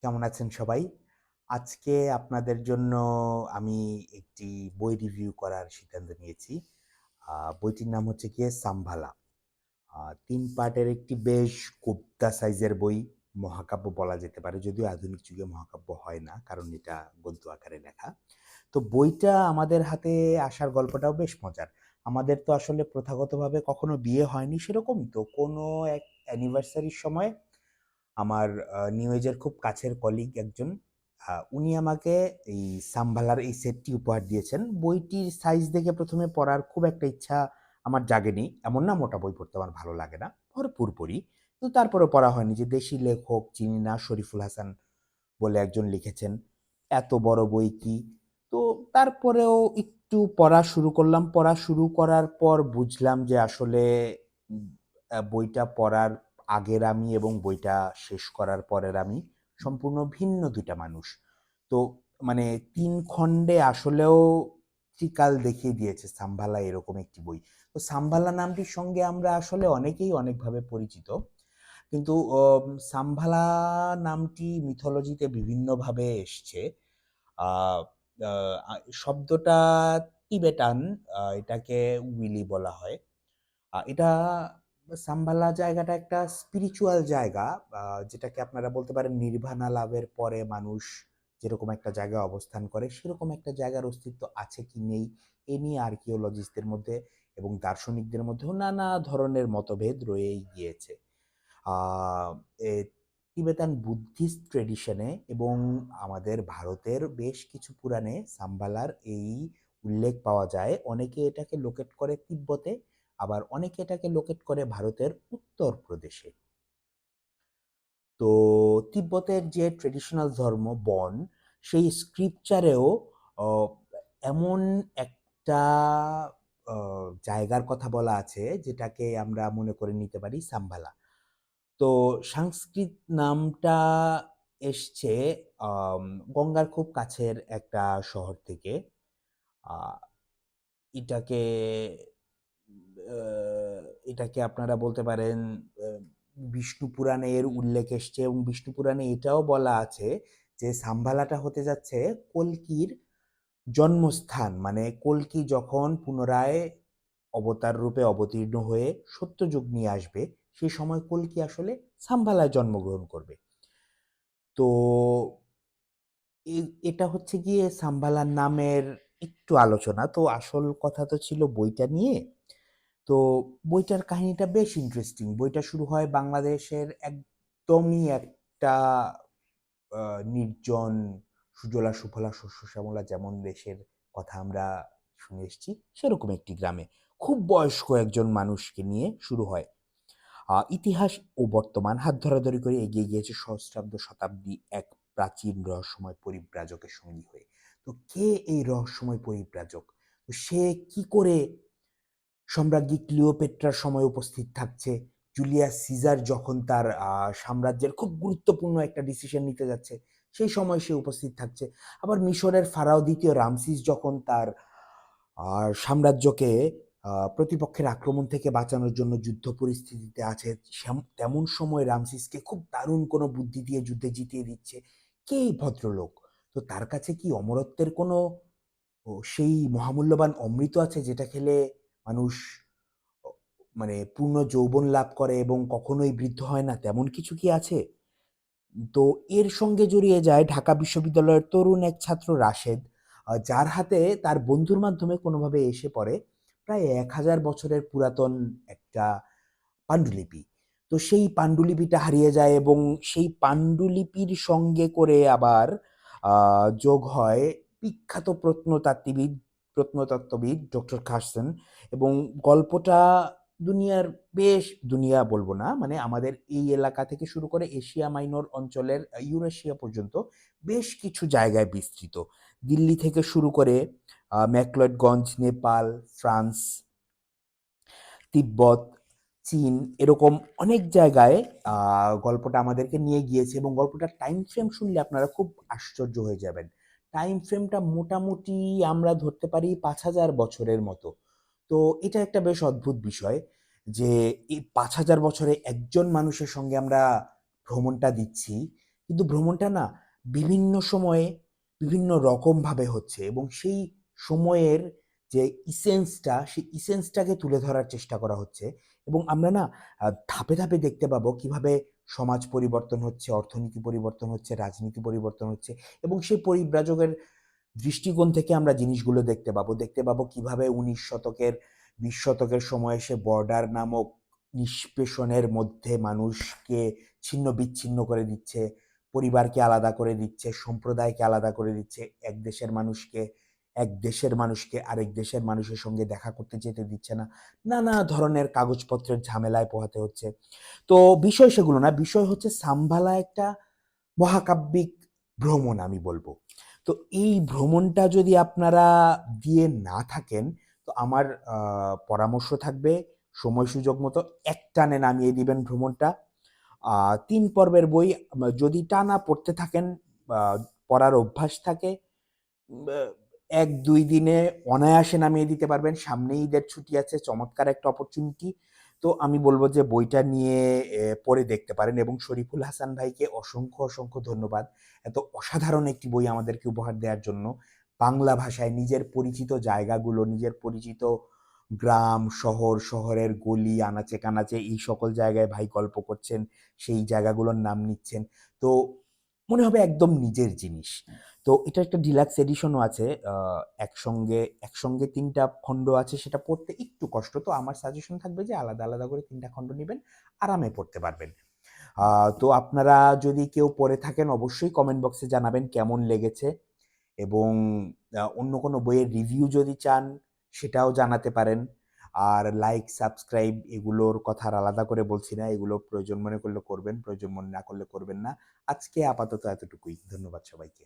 কেমন আছেন সবাই? আজকে আপনাদের জন্য আমি একটি বই রিভিউ করার সিদ্ধান্ত নিয়েছি। বইটির নাম হচ্ছে গিয়ে 'সাম্ভালা'। ৩ পার্টের একটি বেশ কোপ্তা সাইজের বই, মহাকাব্য বলা যেতে পারে। যদিও আধুনিক যুগে মহাকাব্য হয় না, কারণ এটা গদ্য আকারে লেখা। তো বইটা আমাদের হাতে আসার গল্পটাও বেশ মজার। আমাদের তো আসলে প্রথাগতভাবে কখনো বিয়ে হয়নি সেরকম। তো কোনো এক অ্যানিভার্সারির সময় আমার নিউ এজের খুব কাছের কলিগ একজন, উনি আমাকে এই সাম্ভালার এই সেটটি উপহার দিয়েছেন। বইটির সাইজ দেখে ১ম এ পড়ার খুব একটা ইচ্ছা আমার জাগেনি। এমন না মোটা বই পড়তে আমার ভালো লাগে না। ভরপুর পড়ি। কিন্তু তারপরেও পড়া হয়নি। যে দেশি লেখক চিনি না, শরীফুল হাসান বলে একজন লিখেছেন। এত বড় বই কি? তো তারপরেও একটু পড়া শুরু করলাম। পড়া শুরু করার পর বুঝলাম যে আসলে উম বইটা পড়ার আগের আমি এবং বইটা শেষ করার পরের আমি সম্পূর্ণ ভিন্ন ২ টা মানুষ। তো মানে ৩ খণ্ডে আসলেও ত্রিকাল দেখিয়ে দিয়েছে 'সাম্ভালা' এরকম একটি বই। তো 'সাম্ভালা' নামটির সঙ্গে আমরা আসলে অনেকেই অনেকভাবে পরিচিত। কিন্তু সাম্ভালা নামটি মিথোলজিতে বিভিন্নভাবে এসছে। আ আ আ শব্দটা তিবেটান, এটাকে উইলি বলা হয়। এটা সাম্ভালা জায়গাটা একটা স্পিরিচুয়াল জায়গা, আ যেটাকে আপনারা বলতে পারেন নির্বাণা লাভের পরে মানুষ যেরকম একটা জায়গায় অবস্থান করে, সেরকম একটা জায়গার অস্তিত্ব আছে কি নেই, এ নিয়ে আর্কিওলজিস্টদের মধ্যে এবং দার্শনিকদের মধ্যেও নানা ধরনের মতভেদ রয়েই গিয়েছে। আ এ তিবেতান বুদ্ধিস্ট ট্র্যাডিশনে এবং আমাদের ভারতের বেশ কিছু পুরাণে সাম্বালার এই উল্লেখ পাওয়া যায়। অনেকে এটাকে লোকেট করে তিব্বতে, আবার অনেকে এটাকে লোকেট করে ভারতের উত্তরপ্রদেশে। তো তিব্বতের যে ট্র্যাডিশনাল ধর্ম বন, সেই স্ক্রিপচারেও অ এমন একটা অ জায়গার কথা বলা আছে যেটাকে আমরা মনে করে নিতে পারি সাম্বালা। তো সংস্কৃত নামটা এসছে আম গঙ্গার খুব কাছের একটা শহর থেকে। আ এটাকে আ এটাকে আপনারা বলতে পারেন আ বিষ্ণু পুরাণে এর উল্লেখ এসছে এবং বিষ্ণু পুরাণে এটাও বলা আছে যে সাম্ভালাটা হতে যাচ্ছে কল্কির জন্মস্থান। মানে কল্কি যখন পুনরায় অবতার রূপে অবতীর্ণ হয়ে সত্যযুগ নিয়ে আসবে, সেই সময় কল্কি আসলে সাম্ভালায় জন্মগ্রহণ করবে। তো এটা হচ্ছে গিয়ে সাম্বালার নামের একটু আলোচনা। তো আসল কথা তো ছিল বইটা নিয়ে। তো বইটার কাহিনীটা বেশ ইন্টারেস্টিং। বইটা শুরু হয় বাংলাদেশের একদমই একটা আ নির্জন, সুজলা সুফলা শস্য শ্যামলা যেমন দেশের কথা আমরা শুনে এসেছি, সেরকম একটি গ্রামে। খুব বয়স্ক একজন মানুষকে নিয়ে শুরু হয়। ইতিহাস ও বর্তমান হাত ধরাধরি করে এগিয়ে গিয়েছে সহস্রাব্দ শতাব্দী এক প্রাচীন রহস্যময় পরিব্রাজকের সঙ্গী হয়ে। তো কে এই রহস্যময় পরিব্রাজক? তো সে কি করে সম্রাজ্ঞী ক্লিওপেট্রার সময় উপস্থিত থাকছে? জুলিয়াস সিজার যখন তার সাম্রাজ্যের খুব গুরুত্বপূর্ণ একটা ডিসিশন নিতে যাচ্ছে, সেই সময় সে উপস্থিত থাকছে। আবার মিশরের ফারাও ২য় রামসিস যখন তার সাম্রাজ্যকে প্রতিপক্ষের আক্রমণ থেকে বাঁচানোর জন্য যুদ্ধ পরিস্থিতিতে আছে, তেমন সময় রামসিসকে খুব দারুণ কোনো বুদ্ধি দিয়ে যুদ্ধে জিতিয়ে দিচ্ছে। কে এই ভদ্রলোক? তো তার কাছে কি অমরত্বের কোনো সেই মহামূল্যবান অমৃত আছে যেটা খেলে মানুষ অ মানে পূর্ণ যৌবন লাভ করে এবং কখনোই বৃদ্ধ হয় না, তেমন কিছু কি আছে? তো এর সঙ্গে জড়িয়ে যায় ঢাকা বিশ্ববিদ্যালয়ের তরুণ এক ছাত্র রাশেদ, যার হাতে তার বন্ধুর মাধ্যমে কোনোভাবে এসে পড়ে প্রায় ১,০০০ বছরের পুরাতন একটা পান্ডুলিপি। তো সেই পান্ডুলিপিটা হারিয়ে যায় এবং সেই পান্ডুলিপির সঙ্গে করে আবার আ যোগ হয় বিখ্যাত প্রত্নতত্ত্ববিদ ডক্টর কার্সন, এবং গল্পটা দুনিয়ার বেশ, দুনিয়া বলবো না, মানে আমাদের এই এলাকা থেকে শুরু করে এশিয়া মাইনর অঞ্চলের ইউরেশিয়া পর্যন্ত বেশ কিছু জায়গায় বিস্তৃত। দিল্লি থেকে শুরু করে ম্যাকলয়েডগঞ্জ, নেপাল, ফ্রান্স, তিব্বত, চীন, এরকম অনেক জায়গায় আ গল্পটা আমাদেরকে নিয়ে গিয়েছে এবং গল্পটার টাইম ফ্রেম শুনলে আপনারা খুব আশ্চর্য হয়ে যাবেন। টাইম ফ্রেমটা মোটামুটি আমরা ধরতে পারি ৫,০০০ বছরের মতো। তো এটা একটা বেশ অদ্ভুত বিষয় যে এই ৫,০০০ বছরে একজন মানুষের সঙ্গে আমরা ভ্রমণটা দিচ্ছি। কিন্তু ভ্রমণটা না বিভিন্ন সময়ে বিভিন্ন রকমভাবে হচ্ছে এবং সেই সময়ের যে ইসেন্সটা, সেই ইসেন্সটাকে তুলে ধরার চেষ্টা করা হচ্ছে এবং আমরা না ধাপে, ধাপে দেখতে পাবো কিভাবে সমাজ পরিবর্তন হচ্ছে, অর্থনীতি পরিবর্তন হচ্ছে, রাজনীতি পরিবর্তন হচ্ছে এবং সেই পরিব্রাজকের দৃষ্টিকোণ থেকে আমরা জিনিসগুলো দেখতে পাবো। দেখতে পাবো কিভাবে ১৯ শতকের ২০ শতকের সময়ে এসে বর্ডার নামক নিষ্পেষণের মধ্যে মানুষকে ছিন্ন-বিচ্ছিন্ন করে দিচ্ছে, পরিবারকে আলাদা করে দিচ্ছে, সম্প্রদায়কে আলাদা করে দিচ্ছে, এক দেশের মানুষকে আরেক দেশের মানুষের সঙ্গে দেখা করতে যেতে দিচ্ছে না। নানা ধরনের কাগজপত্রের ঝামেলায় পোহাতে হচ্ছে। তো বিষয় সেগুলো না, বিষয় হচ্ছে সাম্বালা একটা মহাকাব্যিক ভ্রমণ আমি বলব। তো এই ভ্রমণটা যদি আপনারা দিয়ে না থাকেন, তো আমার পরামর্শ থাকবে সময় সুযোগ মতো একটানে নামিয়ে দিবেন ভ্রমণটা। ৩ পর্বের বই যদি টানা পড়তে থাকেন, আ পড়ার অভ্যাস থাকে, আ ১-২ দিনে অনায়াসে নামিয়ে দিতে পারবেন। সামনেই ঈদের ছুটি আছে, চমৎকার একটা অপরচুনিটি। তো আমি বলব যে বইটা নিয়ে পড়ে দেখতে পারেন এবং শরীফুল হাসান ভাইকে অসংখ্য, অসংখ্য ধন্যবাদ। এত অসাধারণ একটি বই আমাদেরকে উপহার দেওয়ার জন্য। বাংলা ভাষায় নিজের পরিচিত জায়গাগুলো, নিজের পরিচিত গ্রাম, শহর, শহরের গলি, আনাচে-কানাচে এই সকল জায়গায় ভাই গল্প করছেন, সেই জায়গাগুলোর নাম নিচ্ছেন। তো মনে হবে একদম নিজের জিনিস। তো এটার একটা ডিলাক্স এডিশনও আছে। একসঙ্গে ৩ টা খণ্ড আছে, সেটা পড়তে একটু কষ্ট। তো আমার সাজেশন থাকবে যে আলাদা, আলাদা করে ৩ টা খণ্ড নিবেন, আরামে পড়তে পারবেন। আ তো আপনারা যদি কেউ পড়ে থাকেন অবশ্যই কমেন্ট বক্সে জানাবেন কেমন লেগেছে এবং অন্য কোনো বইয়ের রিভিউ যদি চান সেটাও জানাতে পারেন। আর লাইক, সাবস্ক্রাইব এগুলোর কথা আর আলাদা করে বলছি না। এগুলো প্রয়োজন মনে করলে করবেন, প্রয়োজন মনে না করলে করবেন না। আজকে আপাতত এতটুকুই। ধন্যবাদ সবাইকে।